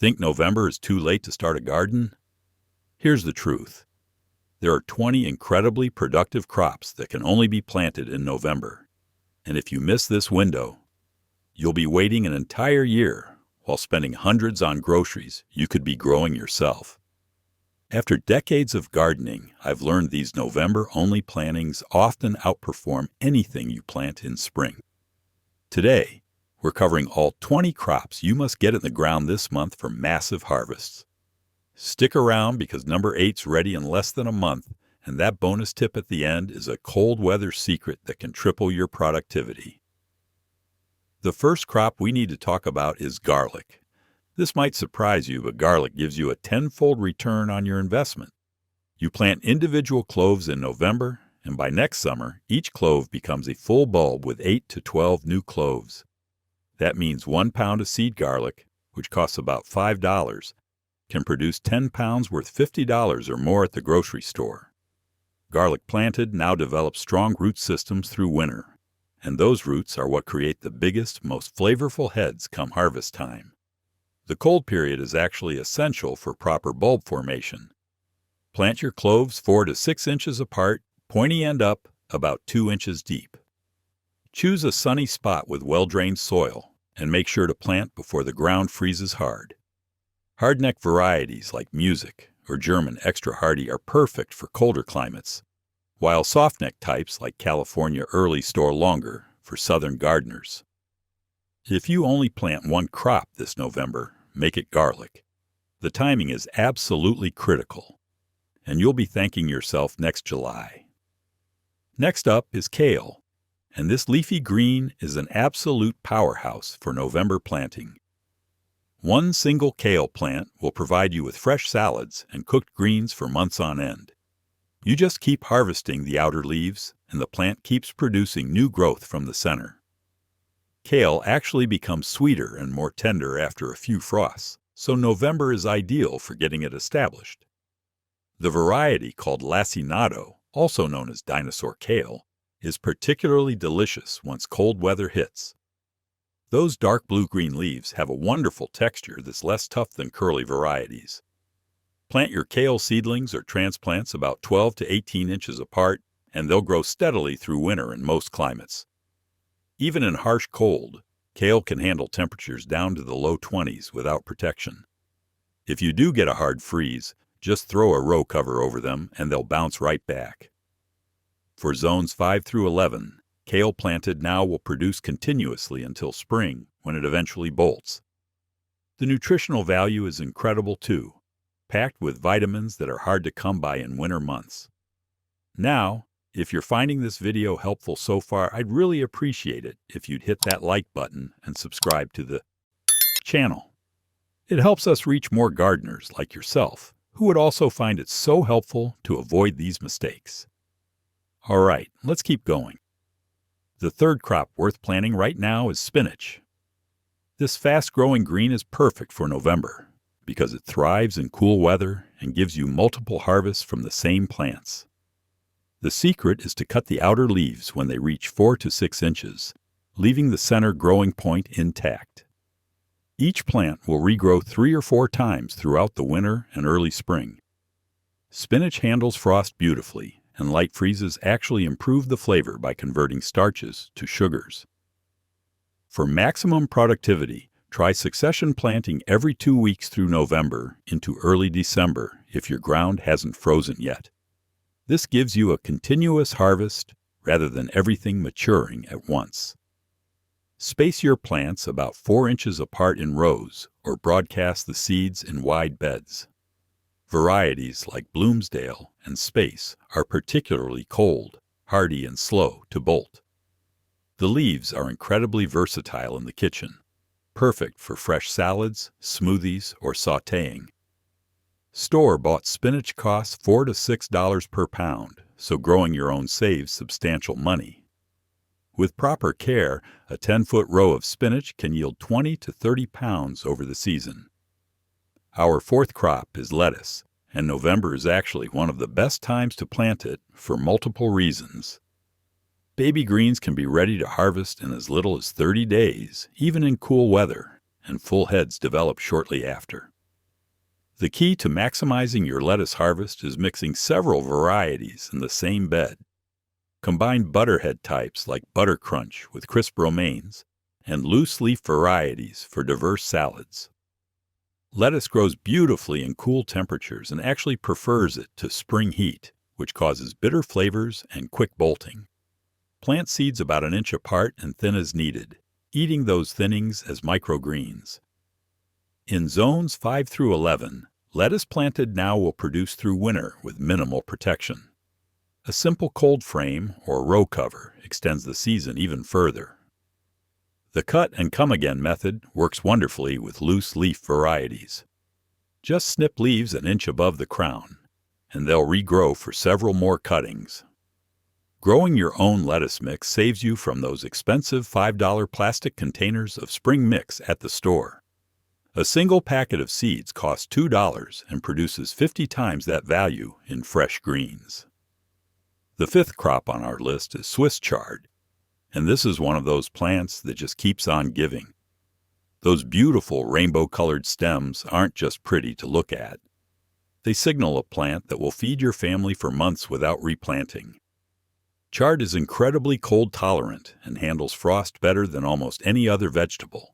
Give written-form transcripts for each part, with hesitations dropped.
Think November is too late to start a garden? Here's the truth. There are 20 incredibly productive crops that can only be planted in November. And if you miss this window, you'll be waiting an entire year while spending hundreds on groceries you could be growing yourself. After decades of gardening, I've learned these November-only plantings often outperform anything you plant in spring. Today, we're covering all 20 crops you must get in the ground this month for massive harvests. Stick around because number 8's ready in less than a month, and that bonus tip at the end is a cold weather secret that can triple your productivity. The first crop we need to talk about is garlic. This might surprise you, but garlic gives you a tenfold return on your investment. You plant individual cloves in November, and by next summer, each clove becomes a full bulb with 8 to 12 new cloves. That means 1 pound of seed garlic, which costs about $5, can produce 10 pounds worth $50 or more at the grocery store. Garlic planted now develops strong root systems through winter, and those roots are what create the biggest, most flavorful heads come harvest time. The cold period is actually essential for proper bulb formation. Plant your cloves 4 to 6 inches apart, pointy end up, about 2 inches deep. Choose a sunny spot with well-drained soil, and make sure to plant before the ground freezes hard. Hardneck varieties like Music or German Extra Hardy are perfect for colder climates, while softneck types like California Early store longer for southern gardeners. If you only plant one crop this November, make it garlic. The timing is absolutely critical, and you'll be thanking yourself next July. Next up is kale, and this leafy green is an absolute powerhouse for November planting. One single kale plant will provide you with fresh salads and cooked greens for months on end. You just keep harvesting the outer leaves, and the plant keeps producing new growth from the center. Kale actually becomes sweeter and more tender after a few frosts, so November is ideal for getting it established. The variety called lacinato, also known as dinosaur kale, is particularly delicious once cold weather hits. Those dark blue-green leaves have a wonderful texture that's less tough than curly varieties. Plant your kale seedlings or transplants about 12 to 18 inches apart, and they'll grow steadily through winter in most climates. Even in harsh cold, kale can handle temperatures down to the low 20s without protection. If you do get a hard freeze, just throw a row cover over them and they'll bounce right back. For zones 5 through 11, kale planted now will produce continuously until spring, when it eventually bolts. The nutritional value is incredible too, packed with vitamins that are hard to come by in winter months. Now, if you're finding this video helpful so far, I'd really appreciate it if you'd hit that like button and subscribe to the channel. It helps us reach more gardeners like yourself, who would also find it so helpful to avoid these mistakes. All right, let's keep going. The third crop worth planting right now is spinach. This fast-growing green is perfect for November because it thrives in cool weather and gives you multiple harvests from the same plants. The secret is to cut the outer leaves when they reach 4 to 6 inches, leaving the center growing point intact. Each plant will regrow 3 or 4 times throughout the winter and early spring. Spinach handles frost beautifully, and light freezes actually improve the flavor by converting starches to sugars. For maximum productivity, try succession planting every 2 weeks through November into early December if your ground hasn't frozen yet. This gives you a continuous harvest rather than everything maturing at once. Space your plants about 4 inches apart in rows or broadcast the seeds in wide beds. Varieties like Bloomsdale and Space are particularly cold, hardy, and slow to bolt. The leaves are incredibly versatile in the kitchen, perfect for fresh salads, smoothies, or sautéing. Store-bought spinach costs $4 to $6 per pound, so growing your own saves substantial money. With proper care, a 10-foot row of spinach can yield 20 to 30 pounds over the season. Our fourth crop is lettuce, and November is actually one of the best times to plant it for multiple reasons. Baby greens can be ready to harvest in as little as 30 days, even in cool weather, and full heads develop shortly after. The key to maximizing your lettuce harvest is mixing several varieties in the same bed. Combine butterhead types like Butter Crunch with crisp romaines and loose leaf varieties for diverse salads. Lettuce grows beautifully in cool temperatures and actually prefers it to spring heat, which causes bitter flavors and quick bolting. Plant seeds about an inch apart and thin as needed, eating those thinnings as microgreens. In zones 5 through 11, lettuce planted now will produce through winter with minimal protection. A simple cold frame or row cover extends the season even further. The cut and come again method works wonderfully with loose leaf varieties. Just snip leaves an inch above the crown, and they'll regrow for several more cuttings. Growing your own lettuce mix saves you from those expensive $5 plastic containers of spring mix at the store. A single packet of seeds costs $2 and produces 50 times that value in fresh greens. The fifth crop on our list is Swiss chard, and this is one of those plants that just keeps on giving. Those beautiful rainbow-colored stems aren't just pretty to look at. They signal a plant that will feed your family for months without replanting. Chard is incredibly cold tolerant and handles frost better than almost any other vegetable.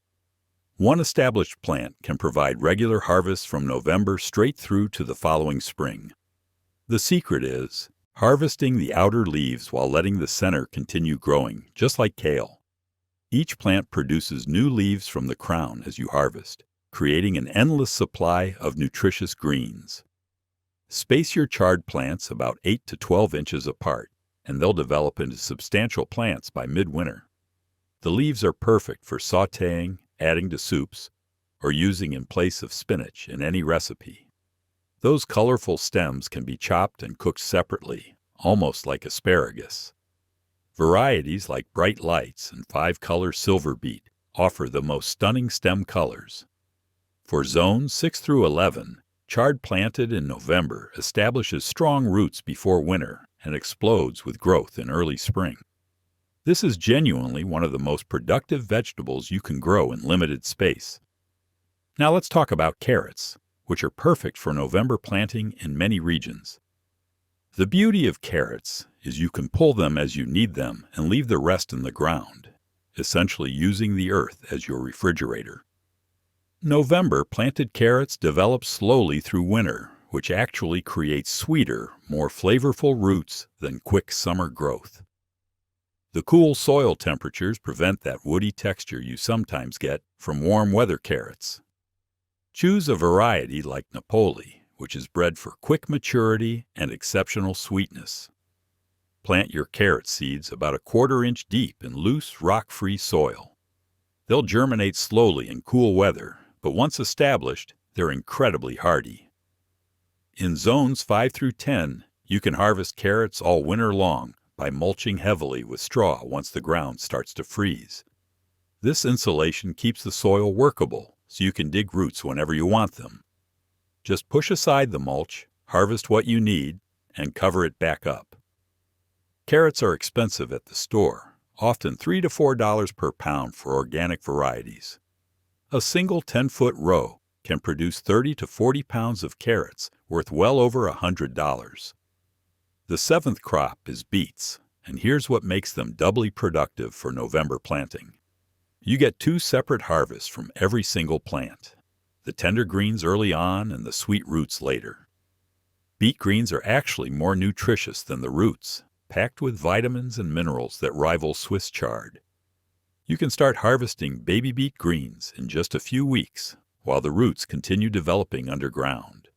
One established plant can provide regular harvests from November straight through to the following spring. The secret is harvesting the outer leaves while letting the center continue growing, just like kale. Each plant produces new leaves from the crown as you harvest, creating an endless supply of nutritious greens. Space your chard plants about 8 to 12 inches apart, and they'll develop into substantial plants by midwinter. The leaves are perfect for sautéing, adding to soups, or using in place of spinach in any recipe. Those colorful stems can be chopped and cooked separately, almost like asparagus. Varieties like Bright Lights and 5-color Silver Beet offer the most stunning stem colors. For zones 6 through 11, chard planted in November establishes strong roots before winter and explodes with growth in early spring. This is genuinely one of the most productive vegetables you can grow in limited space. Now let's talk about carrots, which are perfect for November planting in many regions. The beauty of carrots is you can pull them as you need them and leave the rest in the ground, essentially using the earth as your refrigerator. November planted carrots develop slowly through winter, which actually creates sweeter, more flavorful roots than quick summer growth. The cool soil temperatures prevent that woody texture you sometimes get from warm weather carrots. Choose a variety like Napoli, which is bred for quick maturity and exceptional sweetness. Plant your carrot seeds about a 1/4 inch deep in loose, rock-free soil. They'll germinate slowly in cool weather, but once established, they're incredibly hardy. In zones 5 through 10, you can harvest carrots all winter long by mulching heavily with straw once the ground starts to freeze. This insulation keeps the soil workable, so you can dig roots whenever you want them. Just push aside the mulch, harvest what you need, and cover it back up. Carrots are expensive at the store, often $3 to $4 per pound for organic varieties. A single 10-foot row can produce 30 to 40 pounds of carrots worth well over $100. The seventh crop is beets, and here's what makes them doubly productive for November planting. You get 2 separate harvests from every single plant, the tender greens early on and the sweet roots later. Beet greens are actually more nutritious than the roots, packed with vitamins and minerals that rival Swiss chard. You can start harvesting baby beet greens in just a few weeks while the roots continue developing underground.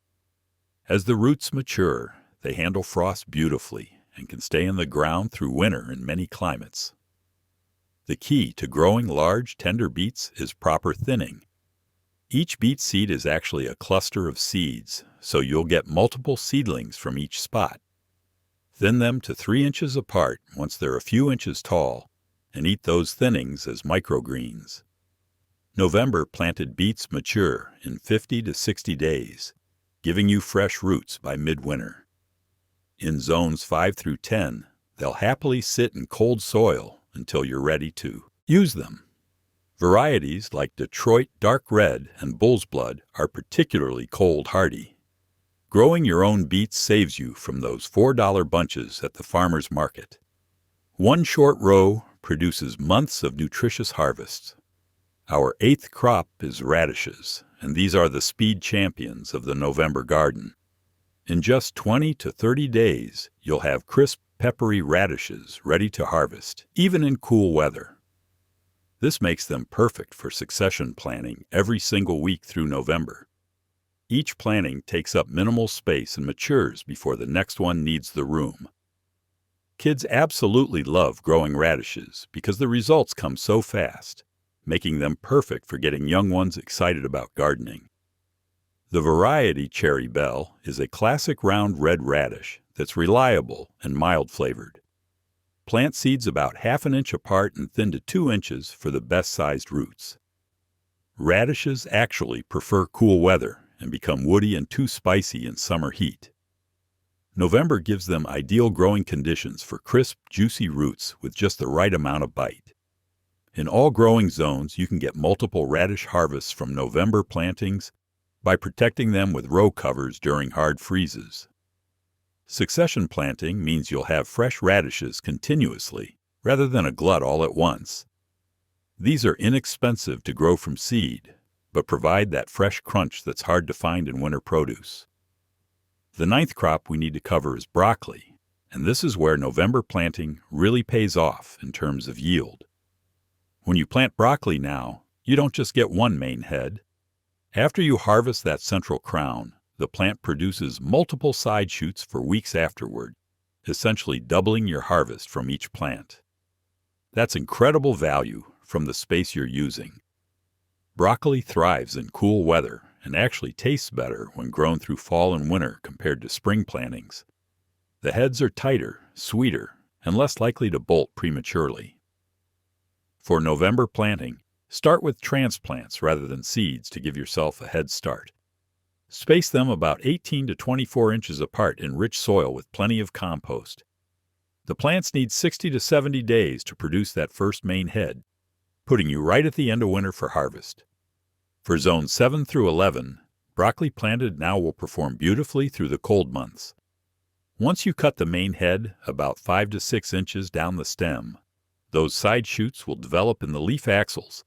As the roots mature, they handle frost beautifully and can stay in the ground through winter in many climates. The key to growing large, tender beets is proper thinning. Each beet seed is actually a cluster of seeds, so you'll get multiple seedlings from each spot. Thin them to 3 inches apart once they're a few inches tall, and eat those thinnings as microgreens. November planted beets mature in 50 to 60 days, giving you fresh roots by midwinter. In zones 5 through 10, they'll happily sit in cold soil until you're ready to use them. Varieties like Detroit Dark Red and Bull's Blood are particularly cold hardy. Growing your own beets saves you from those $4 bunches at the farmer's market. One short row produces months of nutritious harvests. Our 8th crop is radishes, and these are the speed champions of the November garden. In just 20 to 30 days, you'll have crisp, peppery radishes ready to harvest, even in cool weather. This makes them perfect for succession planting every single week through November. Each planting takes up minimal space and matures before the next one needs the room. Kids absolutely love growing radishes because the results come so fast, making them perfect for getting young ones excited about gardening. The variety Cherry Belle is a classic round red radish that's reliable and mild-flavored. Plant seeds about ½ inch apart and thin to 2 inches for the best-sized roots. Radishes actually prefer cool weather and become woody and too spicy in summer heat. November gives them ideal growing conditions for crisp, juicy roots with just the right amount of bite. In all growing zones, you can get multiple radish harvests from November plantings by protecting them with row covers during hard freezes. Succession planting means you'll have fresh radishes continuously, rather than a glut all at once. These are inexpensive to grow from seed, but provide that fresh crunch that's hard to find in winter produce. The 9th crop we need to cover is broccoli, and this is where November planting really pays off in terms of yield. When you plant broccoli now, you don't just get one main head. After you harvest that central crown, the plant produces multiple side shoots for weeks afterward, essentially doubling your harvest from each plant. That's incredible value from the space you're using. Broccoli thrives in cool weather and actually tastes better when grown through fall and winter compared to spring plantings. The heads are tighter, sweeter, and less likely to bolt prematurely. For November planting, start with transplants rather than seeds to give yourself a head start. Space them about 18 to 24 inches apart in rich soil with plenty of compost. The plants need 60 to 70 days to produce that first main head, putting you right at the end of winter for harvest. For zones 7 through 11, broccoli planted now will perform beautifully through the cold months. Once you cut the main head about 5 to 6 inches down the stem, those side shoots will develop in the leaf axils.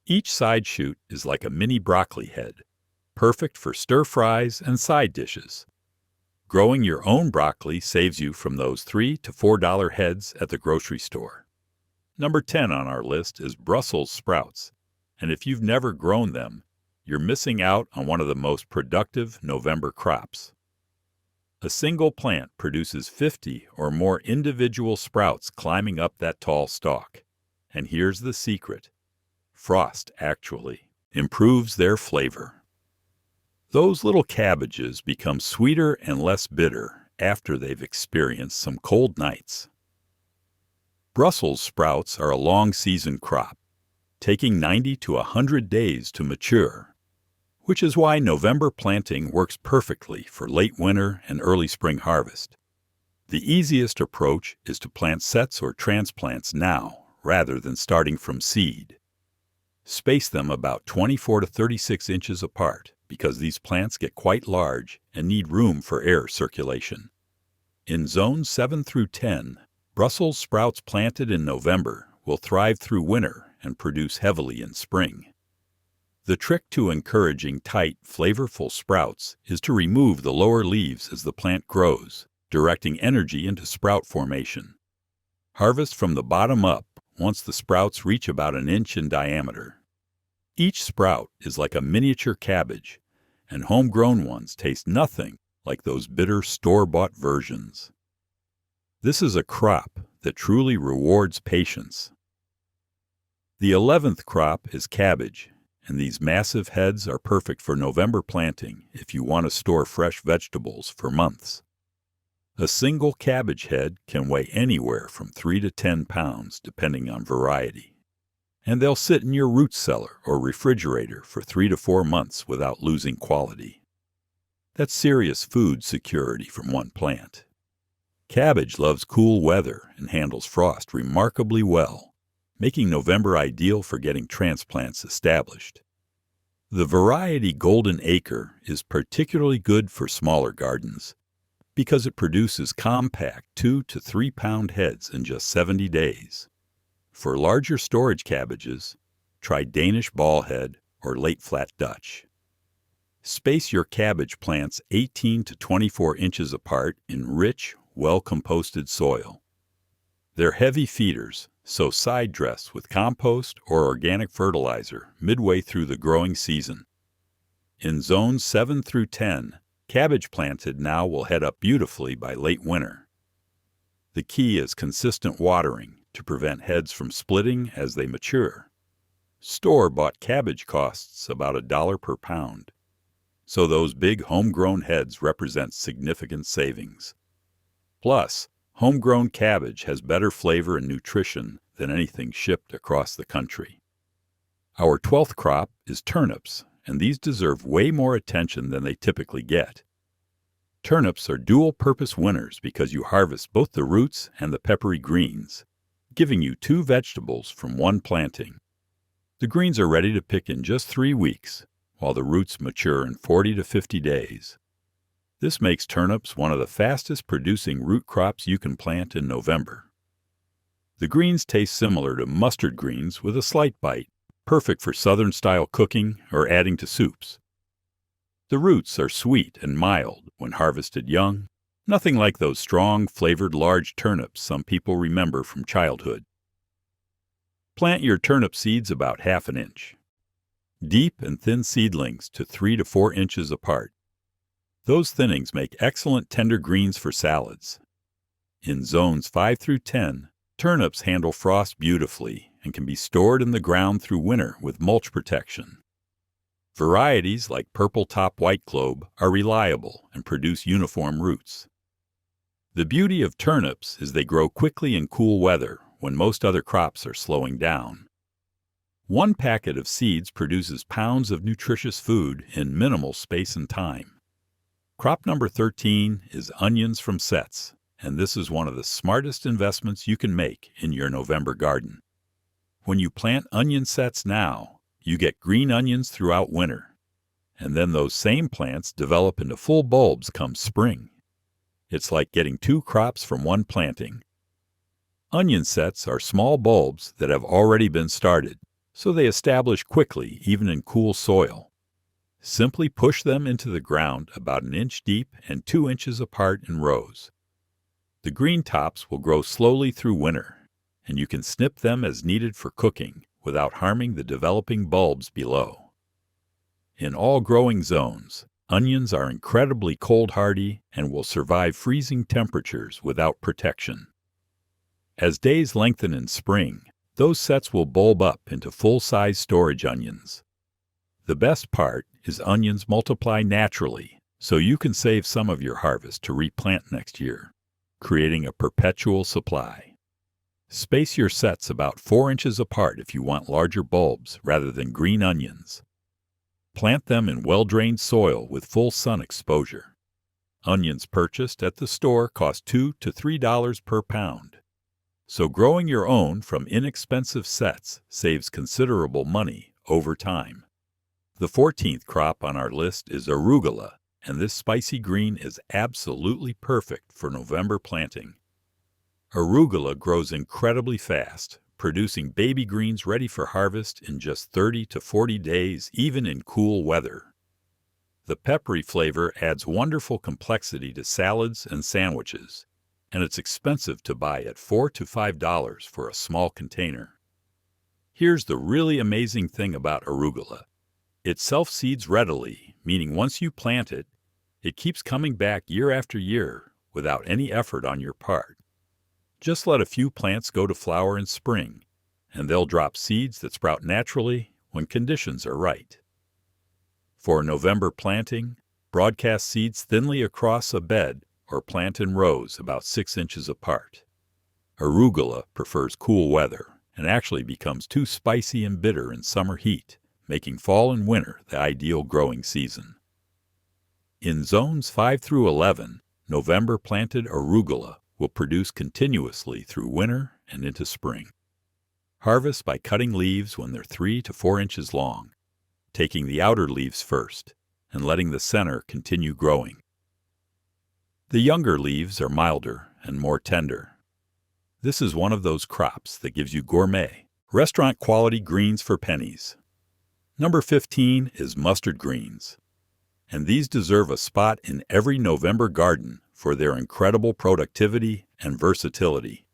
Each side shoot is like a mini broccoli head, perfect for stir fries and side dishes. Growing your own broccoli saves you from those $3 to $4 heads at the grocery store. Number 10 on our list is Brussels sprouts, and if you've never grown them, you're missing out on one of the most productive November crops. A single plant produces 50 or more individual sprouts climbing up that tall stalk. And here's the secret. Frost actually improves their flavor. Those little cabbages become sweeter and less bitter after they've experienced some cold nights. Brussels sprouts are a long season crop, taking 90 to 100 days to mature, which is why November planting works perfectly for late winter and early spring harvest. The easiest approach is to plant sets or transplants now, rather than starting from seed. Space them about 24 to 36 inches apart, because these plants get quite large and need room for air circulation. In zones 7 through 10, Brussels sprouts planted in November will thrive through winter and produce heavily in spring. The trick to encouraging tight, flavorful sprouts is to remove the lower leaves as the plant grows, directing energy into sprout formation. Harvest from the bottom up once the sprouts reach about an inch in diameter. Each sprout is like a miniature cabbage, and homegrown ones taste nothing like those bitter store-bought versions. This is a crop that truly rewards patience. The 11th crop is cabbage, and these massive heads are perfect for November planting if you want to store fresh vegetables for months. A single cabbage head can weigh anywhere from 3 to 10 pounds depending on variety, and they'll sit in your root cellar or refrigerator for 3 to 4 months without losing quality. That's serious food security from one plant. Cabbage loves cool weather and handles frost remarkably well, making November ideal for getting transplants established. The variety Golden Acre is particularly good for smaller gardens because it produces compact 2 to 3 pound heads in just 70 days. For larger storage cabbages, try Danish Ballhead or Late Flat Dutch. Space your cabbage plants 18 to 24 inches apart in rich, well-composted soil. They're heavy feeders, so side dress with compost or organic fertilizer midway through the growing season. In zones 7 through 10, cabbage planted now will head up beautifully by late winter. The key is consistent watering to prevent heads from splitting as they mature. Store-bought cabbage costs about $1 per pound, so those big homegrown heads represent significant savings. Plus, homegrown cabbage has better flavor and nutrition than anything shipped across the country. Our 12th crop is turnips, and these deserve way more attention than they typically get. Turnips are dual-purpose winners because you harvest both the roots and the peppery greens, giving you 2 vegetables from one planting. The greens are ready to pick in just 3 weeks, while the roots mature in 40 to 50 days. This makes turnips one of the fastest producing root crops you can plant in November. The greens taste similar to mustard greens with a slight bite, perfect for Southern-style cooking or adding to soups. The roots are sweet and mild when harvested young, nothing like those strong, flavored large turnips some people remember from childhood. Plant your turnip seeds about ½ inch. Deep and thin seedlings to 3 to 4 inches apart. Those thinnings make excellent tender greens for salads. In zones 5 through 10, turnips handle frost beautifully and can be stored in the ground through winter with mulch protection. Varieties like Purple Top White Globe are reliable and produce uniform roots. The beauty of turnips is they grow quickly in cool weather when most other crops are slowing down. 1 packet of seeds produces pounds of nutritious food in minimal space and time. Crop number 13 is onions from sets, and this is one of the smartest investments you can make in your November garden. When you plant onion sets now, you get green onions throughout winter, and then those same plants develop into full bulbs come spring. It's like getting 2 crops from one planting. Onion sets are small bulbs that have already been started, so they establish quickly even in cool soil. Simply push them into the ground about 1 inch deep and 2 inches apart in rows. The green tops will grow slowly through winter, and you can snip them as needed for cooking without harming the developing bulbs below. In all growing zones, onions are incredibly cold-hardy and will survive freezing temperatures without protection. As days lengthen in spring, those sets will bulb up into full-size storage onions. The best part is onions multiply naturally, so you can save some of your harvest to replant next year, creating a perpetual supply. Space your sets about 4 inches apart if you want larger bulbs rather than green onions. Plant them in well-drained soil with full sun exposure. Onions purchased at the store cost $2 to $3 per pound. So growing your own from inexpensive sets saves considerable money over time. The 14th crop on our list is arugula, and this spicy green is absolutely perfect for November planting. Arugula grows incredibly fast, producing baby greens ready for harvest in just 30 to 40 days, even in cool weather. The peppery flavor adds wonderful complexity to salads and sandwiches, and it's expensive to buy at $4 to $5 for a small container. Here's the really amazing thing about arugula. It self-seeds readily, meaning once you plant it, it keeps coming back year after year without any effort on your part. Just let a few plants go to flower in spring, and they'll drop seeds that sprout naturally when conditions are right. For November planting, broadcast seeds thinly across a bed or plant in rows about 6 inches apart. Arugula prefers cool weather and actually becomes too spicy and bitter in summer heat, making fall and winter the ideal growing season. In zones 5 through 11, November planted arugula will produce continuously through winter and into spring. Harvest by cutting leaves when they're 3 to 4 inches long, taking the outer leaves first, and letting the center continue growing. The younger leaves are milder and more tender. This is one of those crops that gives you gourmet, restaurant-quality greens for pennies. Number 15 is mustard greens, and these deserve a spot in every November garden for their incredible productivity and versatility.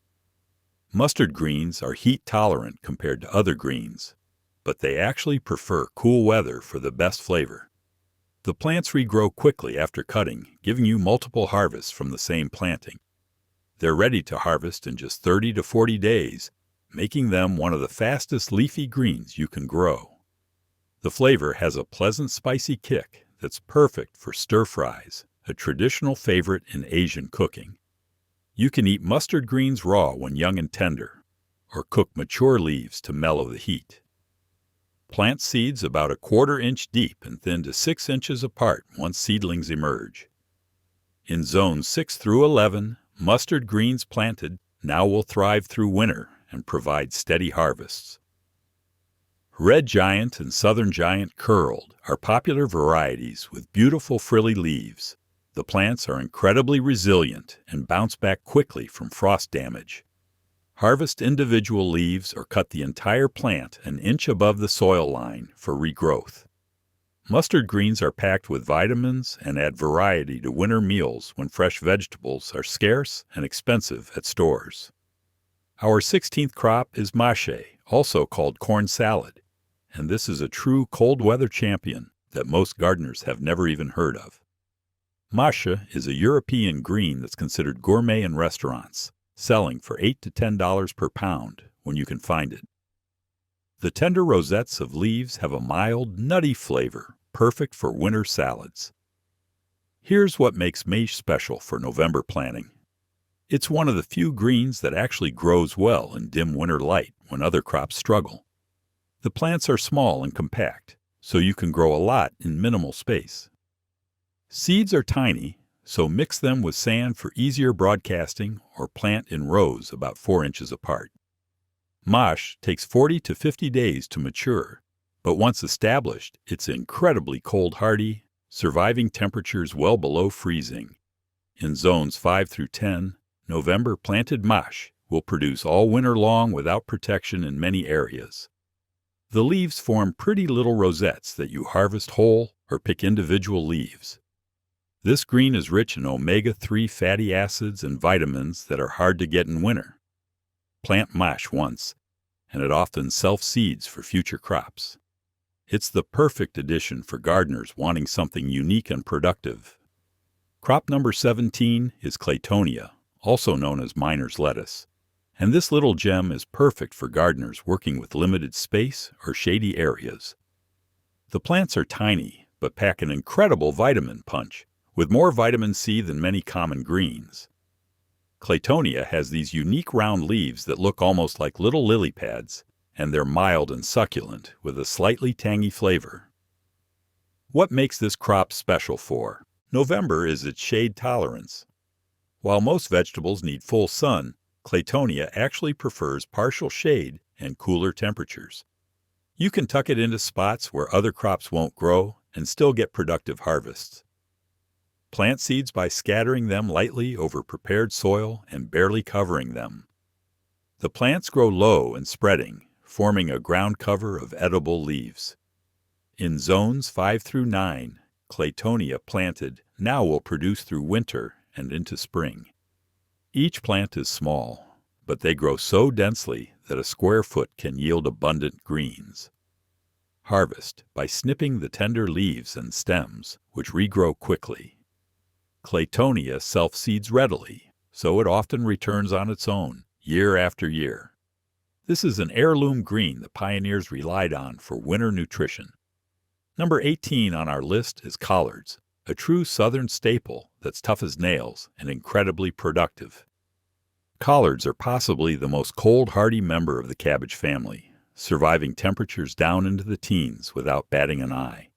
Mustard greens are heat-tolerant compared to other greens, but they actually prefer cool weather for the best flavor. The plants regrow quickly after cutting, giving you multiple harvests from the same planting. They're ready to harvest in just 30 to 40 days, making them one of the fastest leafy greens you can grow. The flavor has a pleasant spicy kick that's perfect for stir-fries, a traditional favorite in Asian cooking. You can eat mustard greens raw when young and tender, or cook mature leaves to mellow the heat. Plant seeds about 1/4 inch deep and thin to 6 inches apart once seedlings emerge. In zones 6 through 11, mustard greens planted now will thrive through winter and provide steady harvests. Red Giant and Southern Giant Curled are popular varieties with beautiful frilly leaves. The plants are incredibly resilient and bounce back quickly from frost damage. Harvest individual leaves or cut the entire plant an inch above the soil line for regrowth. Mustard greens are packed with vitamins and add variety to winter meals when fresh vegetables are scarce and expensive at stores. Our 16th crop is mâché, also called corn salad, and this is a true cold weather champion that most gardeners have never even heard of. Mâché is a European green that's considered gourmet in restaurants, selling for $8 to $10 per pound when you can find it. The tender rosettes of leaves have a mild, nutty flavor, perfect for winter salads. Here's what makes mâché special for November planting. It's one of the few greens that actually grows well in dim winter light when other crops struggle. The plants are small and compact, so you can grow a lot in minimal space. Seeds are tiny, so mix them with sand for easier broadcasting or plant in rows about 4 inches apart. Mâché takes 40 to 50 days to mature, but once established, it's incredibly cold-hardy, surviving temperatures well below freezing. In zones 5 through 10, November planted mâché will produce all winter long without protection in many areas. The leaves form pretty little rosettes that you harvest whole or pick individual leaves. This green is rich in omega-3 fatty acids and vitamins that are hard to get in winter. Plant mâché once, and it often self-seeds for future crops. It's the perfect addition for gardeners wanting something unique and productive. Crop number 17 is Claytonia, also known as miner's lettuce, and this little gem is perfect for gardeners working with limited space or shady areas. The plants are tiny, but pack an incredible vitamin punch, with more vitamin C than many common greens. Claytonia has these unique round leaves that look almost like little lily pads, and they're mild and succulent with a slightly tangy flavor. What makes this crop special for November is its shade tolerance. While most vegetables need full sun, Claytonia actually prefers partial shade and cooler temperatures. You can tuck it into spots where other crops won't grow and still get productive harvests. Plant seeds by scattering them lightly over prepared soil and barely covering them. The plants grow low and spreading, forming a ground cover of edible leaves. In zones 5 through 9, Claytonia planted now will produce through winter and into spring. Each plant is small, but they grow so densely that a square foot can yield abundant greens. Harvest by snipping the tender leaves and stems, which regrow quickly. Claytonia self-seeds readily, so it often returns on its own, year after year. This is an heirloom green the pioneers relied on for winter nutrition. Number 18 on our list is collards, a true southern staple that's tough as nails and incredibly productive. Collards are possibly the most cold-hardy member of the cabbage family, surviving temperatures down into the teens without batting an eye.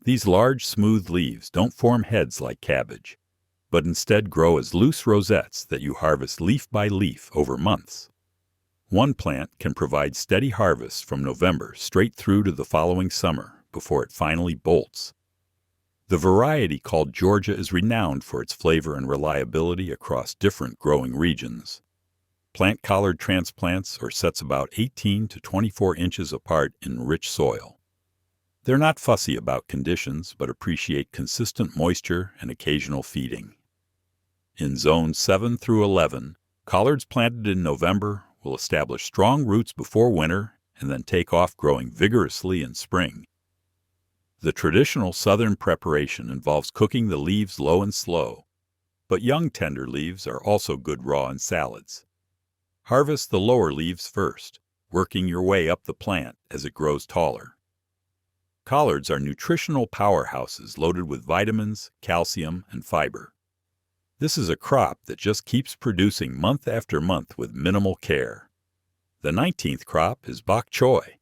These large, smooth leaves don't form heads like cabbage, but instead grow as loose rosettes that you harvest leaf by leaf over months. One plant can provide steady harvests from November straight through to the following summer before it finally bolts. The variety called Georgia is renowned for its flavor and reliability across different growing regions. Plant collard transplants are sets about 18 to 24 inches apart in rich soil. They're not fussy about conditions, but appreciate consistent moisture and occasional feeding. In zones 7 through 11, collards planted in November will establish strong roots before winter and then take off growing vigorously in spring. The traditional southern preparation involves cooking the leaves low and slow, but young tender leaves are also good raw in salads. Harvest the lower leaves first, working your way up the plant as it grows taller. Collards are nutritional powerhouses loaded with vitamins, calcium, and fiber. This is a crop that just keeps producing month after month with minimal care. The 19th crop is bok choy,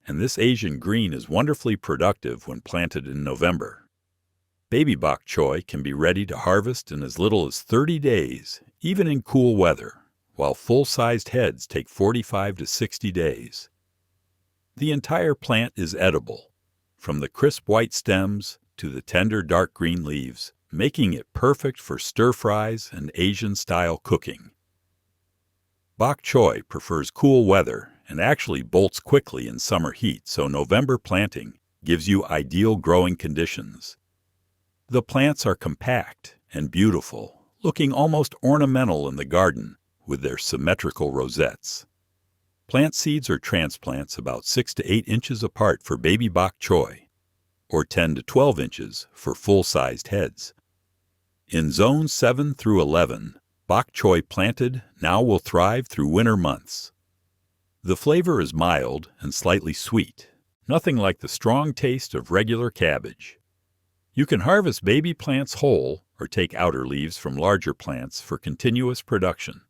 and this Asian green is wonderfully productive when planted in November. Baby bok choy can be ready to harvest in as little as 30 days, even in cool weather, while full-sized heads take 45 to 60 days. The entire plant is edible, from the crisp white stems to the tender dark green leaves, making it perfect for stir-fries and Asian-style cooking. Bok choy prefers cool weather and actually bolts quickly in summer heat, so November planting gives you ideal growing conditions. The plants are compact and beautiful, looking almost ornamental in the garden with their symmetrical rosettes. Plant seeds or transplants about 6 to 8 inches apart for baby bok choy, or 10 to 12 inches for full-sized heads. In zones 7 through 11, bok choy planted now will thrive through winter months. The flavor is mild and slightly sweet, nothing like the strong taste of regular cabbage. You can harvest baby plants whole or take outer leaves from larger plants for continuous production.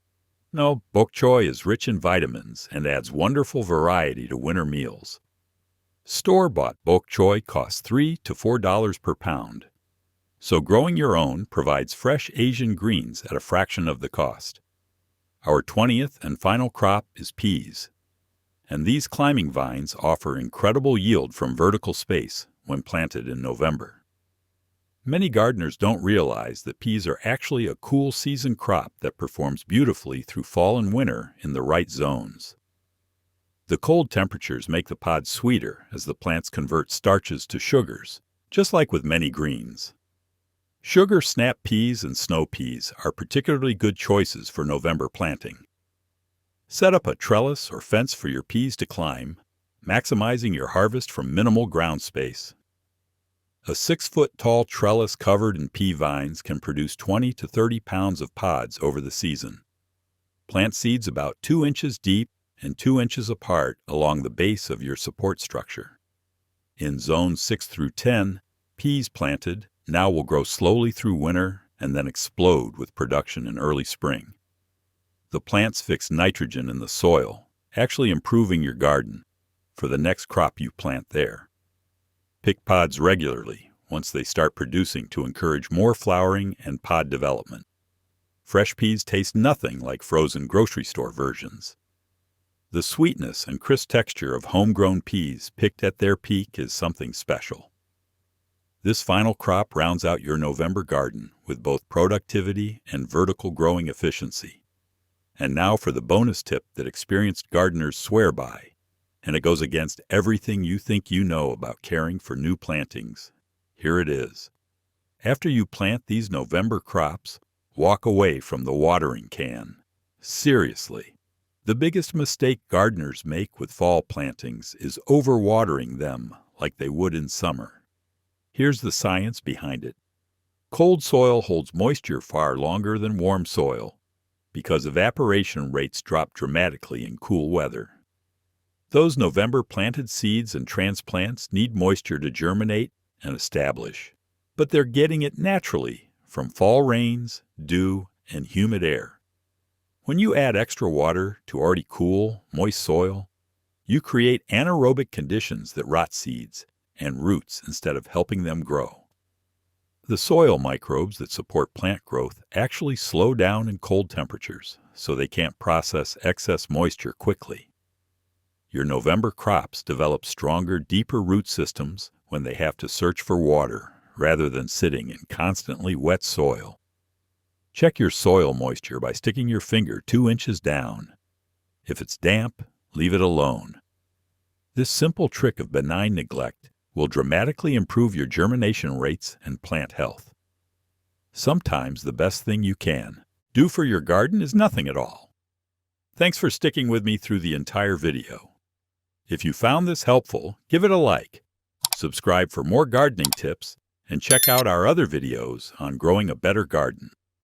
No, bok choy is rich in vitamins and adds wonderful variety to winter meals. Store-bought bok choy costs $3 to $4 per pound, so growing your own provides fresh Asian greens at a fraction of the cost. Our 20th and final crop is peas, and these climbing vines offer incredible yield from vertical space when planted in November. Many gardeners don't realize that peas are actually a cool season crop that performs beautifully through fall and winter in the right zones. The cold temperatures make the pods sweeter as the plants convert starches to sugars, just like with many greens. Sugar snap peas and snow peas are particularly good choices for November planting. Set up a trellis or fence for your peas to climb, maximizing your harvest from minimal ground space. A 6-foot-tall trellis covered in pea vines can produce 20 to 30 pounds of pods over the season. Plant seeds about 2 inches deep and 2 inches apart along the base of your support structure. In zones 6 through 10, peas planted now will grow slowly through winter and then explode with production in early spring. The plants fix nitrogen in the soil, actually improving your garden for the next crop you plant there. Pick pods regularly once they start producing to encourage more flowering and pod development. Fresh peas taste nothing like frozen grocery store versions. The sweetness and crisp texture of homegrown peas picked at their peak is something special. This final crop rounds out your November garden with both productivity and vertical growing efficiency. And now for the bonus tip that experienced gardeners swear by, and it goes against everything you think you know about caring for new plantings. Here it is. After you plant these November crops, walk away from the watering can. Seriously. The biggest mistake gardeners make with fall plantings is overwatering them like they would in summer. Here's the science behind it. Cold soil holds moisture far longer than warm soil because evaporation rates drop dramatically in cool weather. Those November planted seeds and transplants need moisture to germinate and establish, but they're getting it naturally from fall rains, dew, and humid air. When you add extra water to already cool, moist soil, you create anaerobic conditions that rot seeds and roots instead of helping them grow. The soil microbes that support plant growth actually slow down in cold temperatures, so they can't process excess moisture quickly. Your November crops develop stronger, deeper root systems when they have to search for water rather than sitting in constantly wet soil. Check your soil moisture by sticking your finger 2 inches down. If it's damp, leave it alone. This simple trick of benign neglect will dramatically improve your germination rates and plant health. Sometimes the best thing you can do for your garden is nothing at all. Thanks for sticking with me through the entire video. If you found this helpful, give it a like, subscribe for more gardening tips, and check out our other videos on growing a better garden.